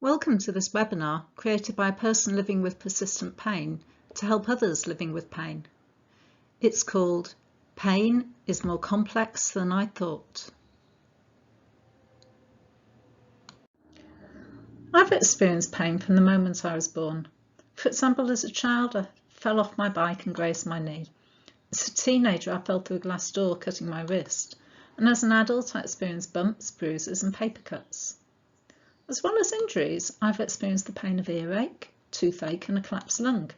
Welcome to this webinar created by a person living with persistent pain to help others living with pain. It's called Pain is More Complex Than I Thought. I've experienced pain from the moment I was born. For example, as a child, I fell off my bike and grazed my knee. As a teenager, I fell through a glass door, cutting my wrist. And as an adult, I experienced bumps, bruises and paper cuts. As well as injuries, I've experienced the pain of earache, toothache and a collapsed lung.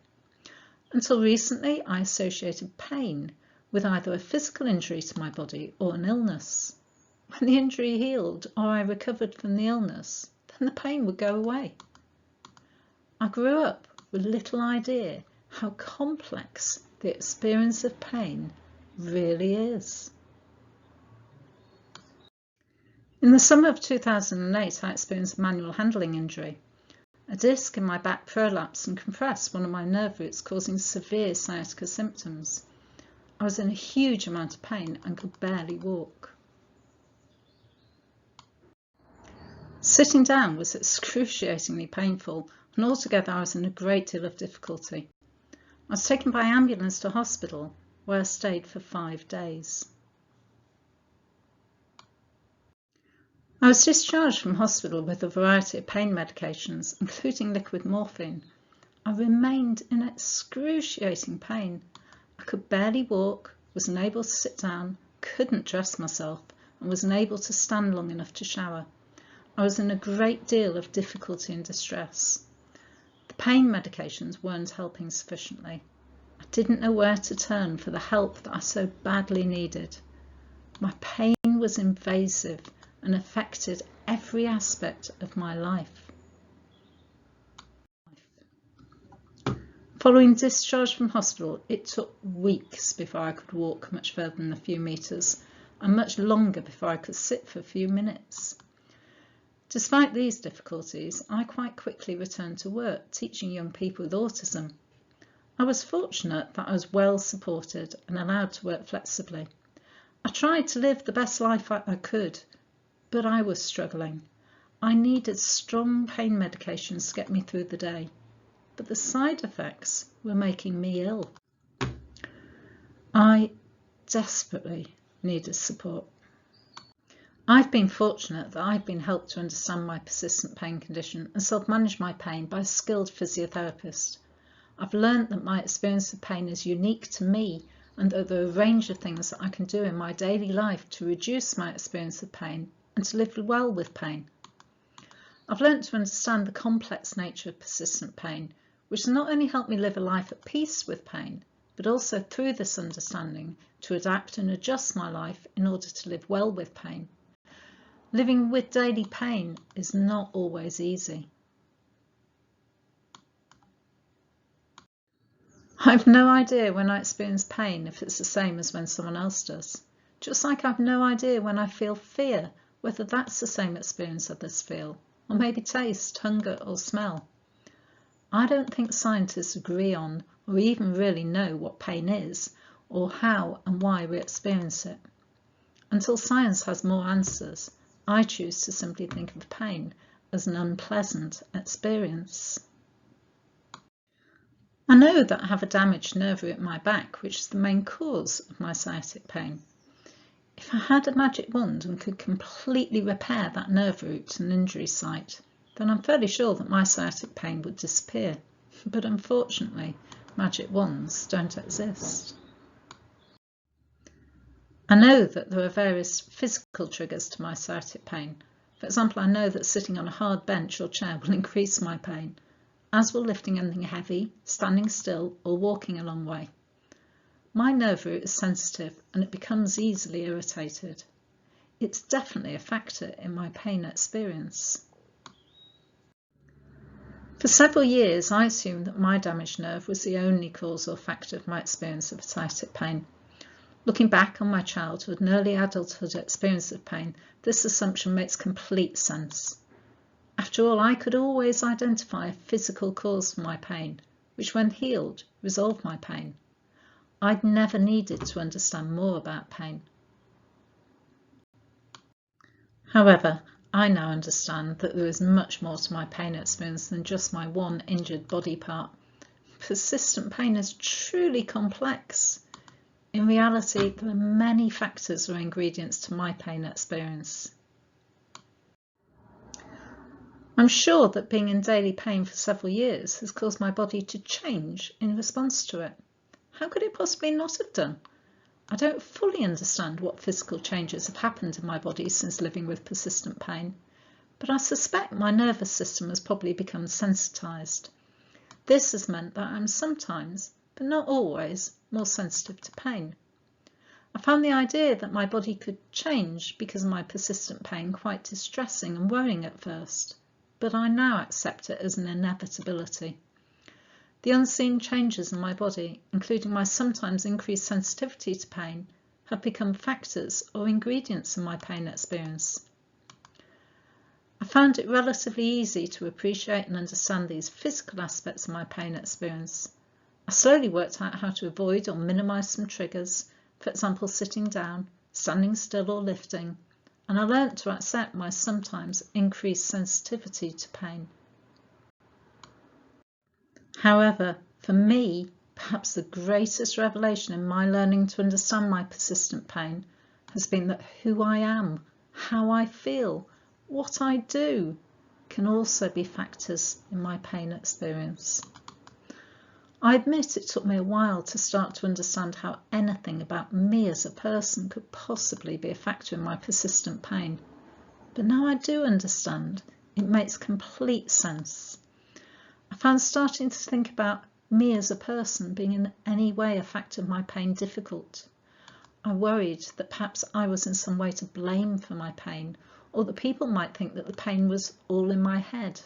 Until recently, I associated pain with either a physical injury to my body or an illness. When the injury healed or I recovered from the illness, then the pain would go away. I grew up with little idea how complex the experience of pain really is. In the summer of 2008, I experienced a manual handling injury. A disc in my back prolapsed and compressed one of my nerve roots, causing severe sciatica symptoms. I was in a huge amount of pain and could barely walk. Sitting down was excruciatingly painful, and altogether I was in a great deal of difficulty. I was taken by ambulance to hospital, where I stayed for 5 days. I was discharged from hospital with a variety of pain medications, including liquid morphine. I remained in excruciating pain. I could barely walk, was unable to sit down, couldn't dress myself, and was unable to stand long enough to shower. I was in a great deal of difficulty and distress. The pain medications weren't helping sufficiently. I didn't know where to turn for the help that I so badly needed. My pain was invasive and affected every aspect of my life. Following discharge from hospital, it took weeks before I could walk much further than a few metres, and much longer before I could sit for a few minutes. Despite these difficulties, I quite quickly returned to work, teaching young people with autism. I was fortunate that I was well supported and allowed to work flexibly. I tried to live the best life I could, but I was struggling. I needed strong pain medications to get me through the day, but the side effects were making me ill. I desperately needed support. I've been fortunate that I've been helped to understand my persistent pain condition and self-manage my pain by a skilled physiotherapist. I've learned that my experience of pain is unique to me and that there are a range of things that I can do in my daily life to reduce my experience of pain and to live well with pain. I've learnt to understand the complex nature of persistent pain, which has not only helped me live a life at peace with pain, but also through this understanding to adapt and adjust my life in order to live well with pain. Living with daily pain is not always easy. I've no idea when I experience pain if it's the same as when someone else does. Just like I've no idea when I feel fear, whether that's the same experience others feel, or maybe taste, hunger or smell. I don't think scientists agree on or even really know what pain is or how and why we experience it. Until science has more answers, I choose to simply think of pain as an unpleasant experience. I know that I have a damaged nerve root in my back, which is the main cause of my sciatic pain. If I had a magic wand and could completely repair that nerve root and injury site, then I'm fairly sure that my sciatic pain would disappear. But unfortunately, magic wands don't exist. I know that there are various physical triggers to my sciatic pain. For example, I know that sitting on a hard bench or chair will increase my pain, as will lifting anything heavy, standing still or walking a long way. My nerve root is sensitive and it becomes easily irritated. It's definitely a factor in my pain experience. For several years, I assumed that my damaged nerve was the only cause or factor of my experience of sciatic pain. Looking back on my childhood and early adulthood experience of pain, this assumption makes complete sense. After all, I could always identify a physical cause for my pain, which when healed, resolved my pain. I'd never needed to understand more about pain. However, I now understand that there is much more to my pain experience than just my one injured body part. Persistent pain is truly complex. In reality, there are many factors or ingredients to my pain experience. I'm sure that being in daily pain for several years has caused my body to change in response to it. How could it possibly not have done? I don't fully understand what physical changes have happened in my body since living with persistent pain, but I suspect my nervous system has probably become sensitised. This has meant that I'm sometimes, but not always, more sensitive to pain. I found the idea that my body could change because of my persistent pain quite distressing and worrying at first, but I now accept it as an inevitability. The unseen changes in my body, including my sometimes increased sensitivity to pain, have become factors or ingredients in my pain experience. I found it relatively easy to appreciate and understand these physical aspects of my pain experience. I slowly worked out how to avoid or minimise some triggers, for example sitting down, standing still or lifting, and I learnt to accept my sometimes increased sensitivity to pain. However, for me, perhaps the greatest revelation in my learning to understand my persistent pain has been that who I am, how I feel, what I do, can also be factors in my pain experience. I admit it took me a while to start to understand how anything about me as a person could possibly be a factor in my persistent pain. But now I do understand. It makes complete sense. I found starting to think about me as a person being in any way a factor of my pain difficult. I worried that perhaps I was in some way to blame for my pain, or that people might think that the pain was all in my head.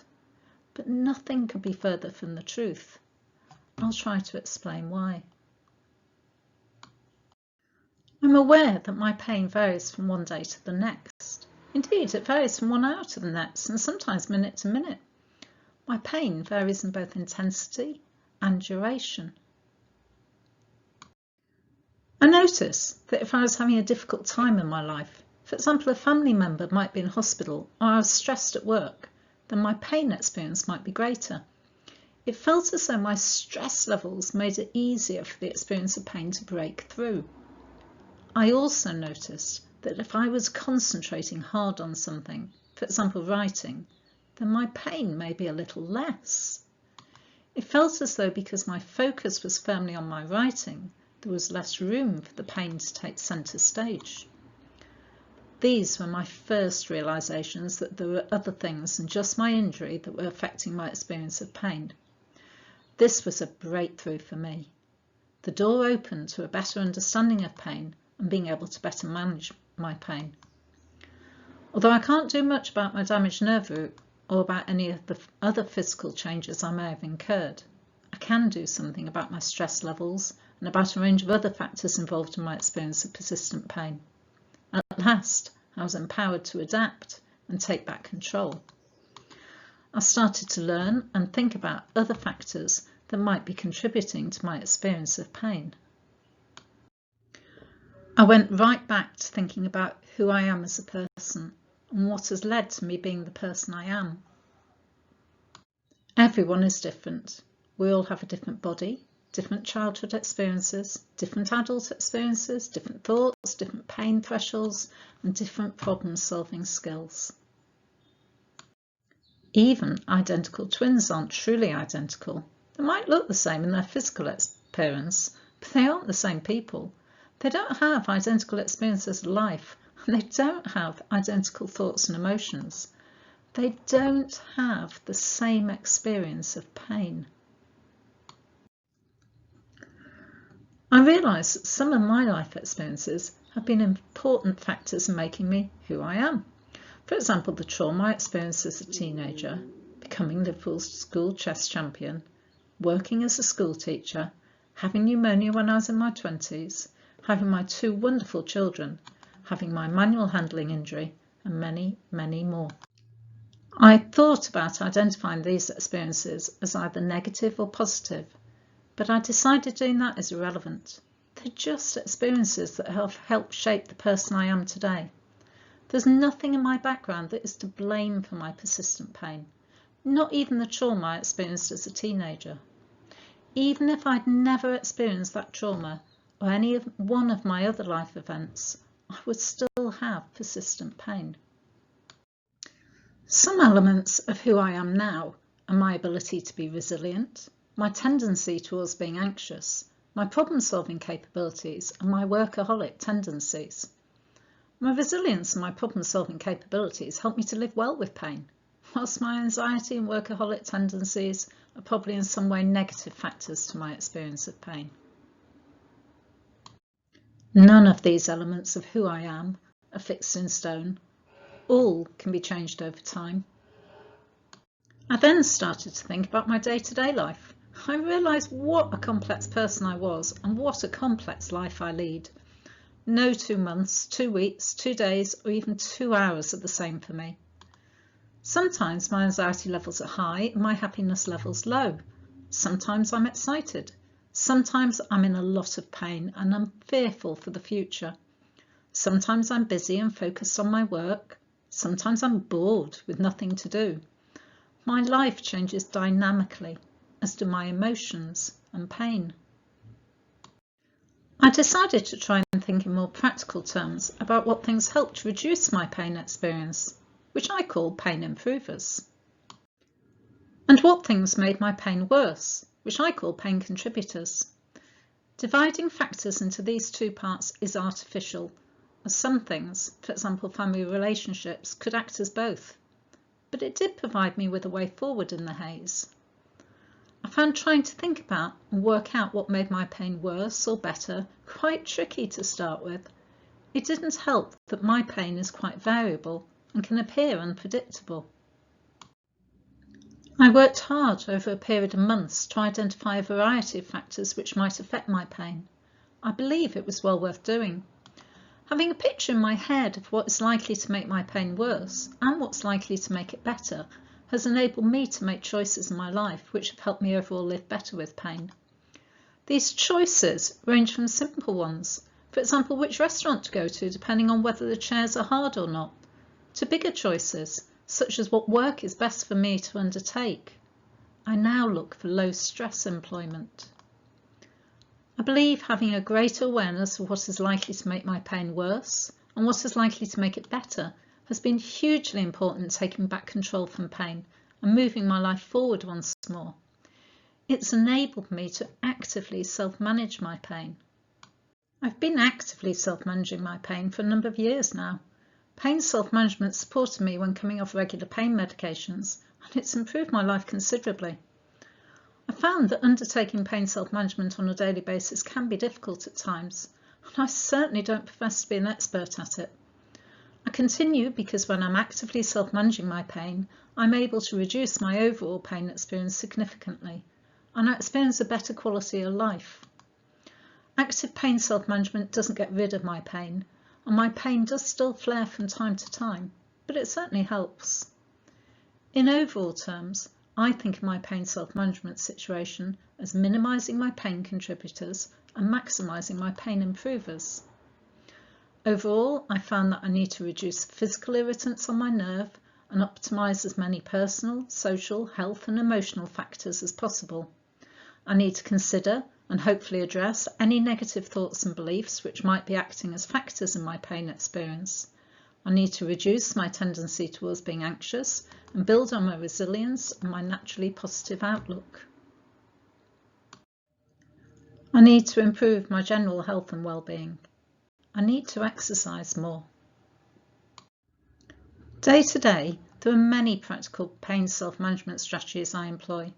But nothing could be further from the truth. I'll try to explain why. I'm aware that my pain varies from one day to the next. Indeed, it varies from 1 hour to the next, and sometimes minute to minute. My pain varies in both intensity and duration. I notice that if I was having a difficult time in my life, for example, a family member might be in hospital or I was stressed at work, then my pain experience might be greater. It felt as though my stress levels made it easier for the experience of pain to break through. I also noticed that if I was concentrating hard on something, for example writing, then my pain may be a little less. It felt as though because my focus was firmly on my writing, there was less room for the pain to take centre stage. These were my first realisations that there were other things than just my injury that were affecting my experience of pain. This was a breakthrough for me. The door opened to a better understanding of pain and being able to better manage my pain. Although I can't do much about my damaged nerve root or about any of the other physical changes I may have incurred, I can do something about my stress levels and about a range of other factors involved in my experience of persistent pain. At last, I was empowered to adapt and take back control. I started to learn and think about other factors that might be contributing to my experience of pain. I went right back to thinking about who I am as a person and what has led to me being the person I am. Everyone is different. We all have a different body, different childhood experiences, different adult experiences, different thoughts, different pain thresholds, and different problem-solving skills. Even identical twins aren't truly identical. They might look the same in their physical appearance, but they aren't the same people. They don't have identical experiences of life, and they don't have identical thoughts and emotions. They don't have the same experience of pain. I realise that some of my life experiences have been important factors in making me who I am. For example, the trauma I experienced as a teenager, becoming Liverpool's school chess champion, working as a school teacher, having pneumonia when I was in my 20s, having my 2 wonderful children, having my manual handling injury, and many, many more. I thought about identifying these experiences as either negative or positive, but I decided doing that is irrelevant. They're just experiences that have helped shape the person I am today. There's nothing in my background that is to blame for my persistent pain, not even the trauma I experienced as a teenager. Even if I'd never experienced that trauma or any one of my other life events, I would still have persistent pain. Some elements of who I am now are my ability to be resilient, my tendency towards being anxious, my problem-solving capabilities, and my workaholic tendencies. My resilience and my problem-solving capabilities help me to live well with pain, whilst my anxiety and workaholic tendencies are probably in some way negative factors to my experience of pain. None of these elements of who I am are fixed in stone. All can be changed over time. I then started to think about my day-to-day life. I realised what a complex person I was and what a complex life I lead. No 2 months, 2 weeks, 2 days, or even 2 hours are the same for me. Sometimes my anxiety levels are high and my happiness levels low. Sometimes I'm excited. Sometimes I'm in a lot of pain and I'm fearful for the future. Sometimes I'm busy and focused on my work. Sometimes I'm bored with nothing to do. My life changes dynamically, as do my emotions and pain. I decided to try and think in more practical terms about what things helped to reduce my pain experience, which I call pain improvers, and what things made my pain worse, which I call pain contributors. Dividing factors into these two parts is artificial, as some things, for example family relationships, could act as both. But it did provide me with a way forward in the haze. I found trying to think about and work out what made my pain worse or better quite tricky to start with. It didn't help that my pain is quite variable and can appear unpredictable. I worked hard over a period of months to identify a variety of factors which might affect my pain. I believe it was well worth doing. Having a picture in my head of what is likely to make my pain worse and what's likely to make it better has enabled me to make choices in my life which have helped me overall live better with pain. These choices range from simple ones, for example which restaurant to go to depending on whether the chairs are hard or not, to bigger choices such as what work is best for me to undertake. I now look for low stress employment. I believe having a greater awareness of what is likely to make my pain worse and what is likely to make it better has been hugely important in taking back control from pain and moving my life forward once more. It's enabled me to actively self-manage my pain. I've been actively self-managing my pain for a number of years now. Pain self-management supported me when coming off regular pain medications, and it's improved my life considerably. I found that undertaking pain self-management on a daily basis can be difficult at times, and I certainly don't profess to be an expert at it. I continue because when I'm actively self-managing my pain, I'm able to reduce my overall pain experience significantly, and I experience a better quality of life. Active pain self-management doesn't get rid of my pain, and my pain does still flare from time to time, but it certainly helps. In overall terms, I think of my pain self-management situation as minimising my pain contributors and maximising my pain improvers. Overall, I found that I need to reduce physical irritants on my nerve and optimise as many personal, social, health and emotional factors as possible. I need to consider and hopefully address any negative thoughts and beliefs which might be acting as factors in my pain experience. I need to reduce my tendency towards being anxious and build on my resilience and my naturally positive outlook. I need to improve my general health and well-being. I need to exercise more. Day to day, there are many practical pain self-management strategies I employ.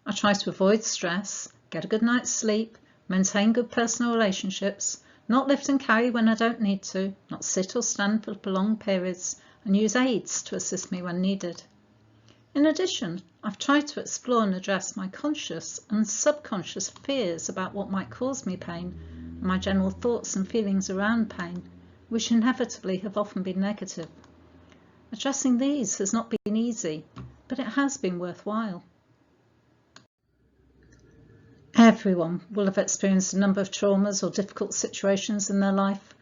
I try to avoid stress, get a good night's sleep, maintain good personal relationships, not lift and carry when I don't need to, not sit or stand for prolonged periods, and use aids to assist me when needed. In addition, I've tried to explore and address my conscious and subconscious fears about what might cause me pain, and my general thoughts and feelings around pain, which inevitably have often been negative. Addressing these has not been easy, but it has been worthwhile. Everyone will have experienced a number of traumas or difficult situations in their life.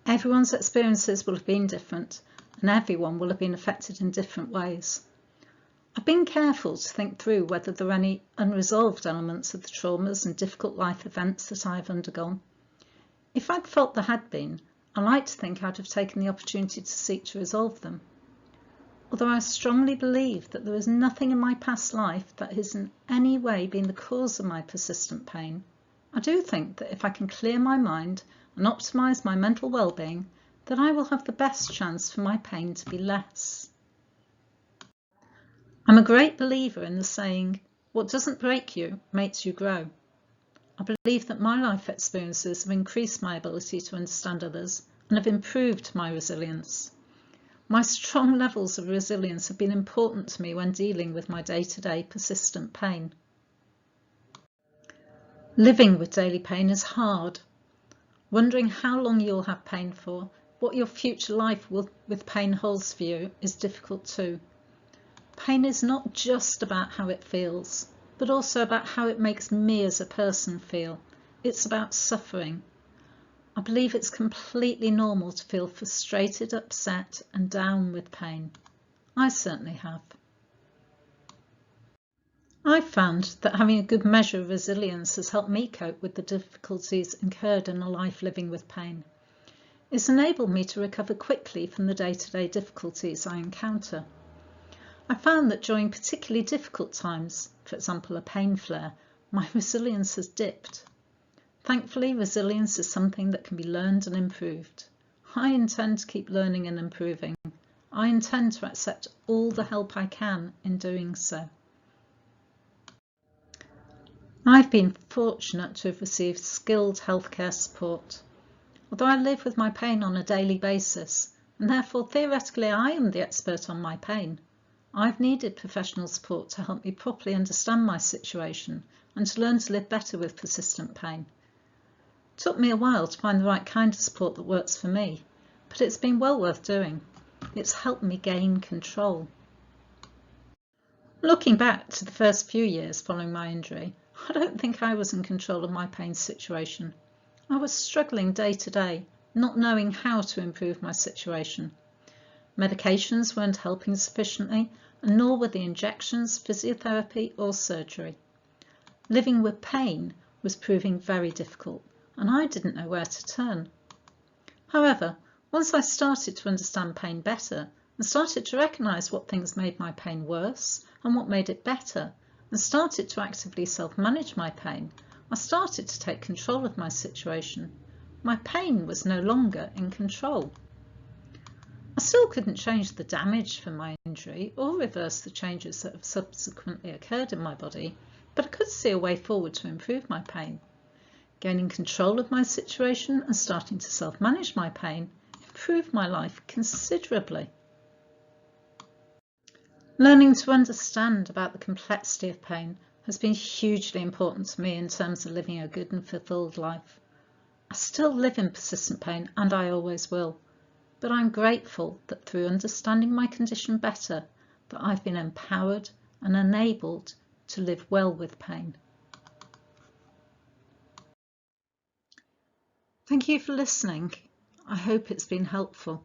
Everyone's experiences will have been different, and everyone will have been affected in different ways. I've been careful to think through whether there are any unresolved elements of the traumas and difficult life events that I've undergone. If I'd felt there had been, I like to think I'd have taken the opportunity to seek to resolve them. Although I strongly believe that there is nothing in my past life that has in any way been the cause of my persistent pain, I do think that if I can clear my mind and optimise my mental well-being, then I will have the best chance for my pain to be less. I'm a great believer in the saying, what doesn't break you makes you grow. I believe that my life experiences have increased my ability to understand others and have improved my resilience. My strong levels of resilience have been important to me when dealing with my day-to-day persistent pain. Living with daily pain is hard. Wondering how long you'll have pain for, what your future life with pain holds for you, is difficult too. Pain is not just about how it feels, but also about how it makes me as a person feel. It's about suffering. I believe it's completely normal to feel frustrated, upset, and down with pain. I certainly have. I've found that having a good measure of resilience has helped me cope with the difficulties incurred in a life living with pain. It's enabled me to recover quickly from the day-to-day difficulties I encounter. I found that during particularly difficult times, for example a pain flare, my resilience has dipped. Thankfully, resilience is something that can be learned and improved. I intend to keep learning and improving. I intend to accept all the help I can in doing so. I've been fortunate to have received skilled healthcare support. Although I live with my pain on a daily basis, and therefore theoretically I am the expert on my pain, I've needed professional support to help me properly understand my situation and to learn to live better with persistent pain. It took me a while to find the right kind of support that works for me, but it's been well worth doing. It's helped me gain control. Looking back to the first few years following my injury, I don't think I was in control of my pain situation. I was struggling day to day, not knowing how to improve my situation. Medications weren't helping sufficiently, and nor were the injections, physiotherapy or surgery. Living with pain was proving very difficult, and I didn't know where to turn. However, once I started to understand pain better and started to recognise what things made my pain worse and what made it better, and started to actively self-manage my pain, I started to take control of my situation. My pain was no longer in control. I still couldn't change the damage from my injury or reverse the changes that have subsequently occurred in my body, but I could see a way forward to improve my pain. Gaining control of my situation and starting to self-manage my pain improved my life considerably. Learning to understand about the complexity of pain has been hugely important to me in terms of living a good and fulfilled life. I still live in persistent pain, and I always will, but I'm grateful that through understanding my condition better, that I've been empowered and enabled to live well with pain. Thank you for listening. I hope it's been helpful.